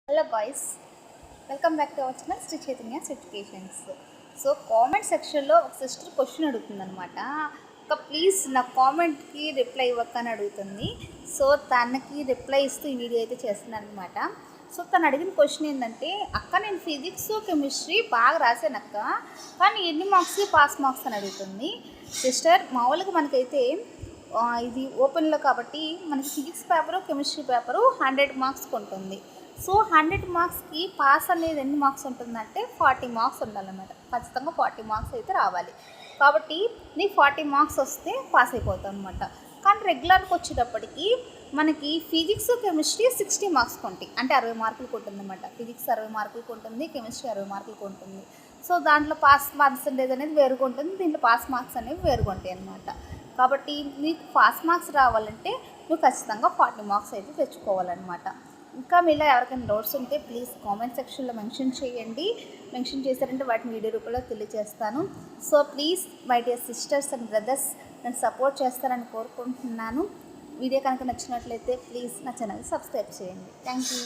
Hello boys, welcome back to our channel Sri Chaitanya educations. So comment సెక్షన్లో ఒక sister question అడుగుతుందనమాట. Please నా కామెంట్కి reply ఇవ్వక అని అడుగుతుంది. సో తనకి రిప్లై ఇస్తూ ఈ వీడియో అయితే చేస్తున్నాను అనమాట. సో తను అడిగిన క్వశ్చన్ ఏంటంటే, అక్క నేను ఫిజిక్స్ కెమిస్ట్రీ బాగా రాశాను అక్క, కానీ ఎన్ని మార్క్స్ పాస్ మార్క్స్ అని అడుగుతుంది. సిస్టర్, మామూలుగా మనకైతే ఇది ఓపెన్లో కాబట్టి మనకి ఫిజిక్స్ పేపరు కెమిస్ట్రీ పేపరు 100 మార్క్స్కి ఉంటుంది. సో 100 మార్క్స్కి పాస్ అనేది ఎన్ని మార్క్స్ ఉంటుందంటే 40 మార్క్స్ ఉండాలన్నమాట. ఖచ్చితంగా 40 మార్క్స్ అయితే రావాలి. కాబట్టి నీకు 40 మార్క్స్ వస్తే పాస్ అయిపోతాం అనమాట. కానీ రెగ్యులర్కి వచ్చేటప్పటికి మనకి ఫిజిక్స్ కెమిస్ట్రీ 60 మార్క్స్కి ఉంటాయి, అంటే 60 మార్కులకు ఉంటుంది అనమాట. ఫిజిక్స్ 60 మార్కులకు ఉంటుంది, కెమిస్ట్రీ 60 మార్కులకు ఉంటుంది. సో దాంట్లో పాస్ పర్సంటేజ్ అనేది వేరుగా ఉంటుంది, దీంట్లో పాస్ మార్క్స్ అనేవి వేరుగా ఉంటాయి అన్నమాట. కాబట్టి నీకు పాస్ మార్క్స్ రావాలంటే నువ్వు ఖచ్చితంగా 40 మార్క్స్ అయితే తెచ్చుకోవాలన్నమాట. ఇంకా మీలో ఎవరికైనా డౌట్స్ ఉంటే ప్లీజ్ కామెంట్ సెక్షన్లో మెన్షన్ చేయండి. మెన్షన్ చేశారంటే వాటిని వీడియో రూపంలో తెలియజేస్తాను. So please my dear sisters and brothers, నన్ను సపోర్ట్ చేస్తారని కోరుకుంటున్నాను. వీడియో కనుక నచ్చినట్లయితే ప్లీజ్ నా ఛానల్ సబ్స్క్రైబ్ చేయండి. Thank you.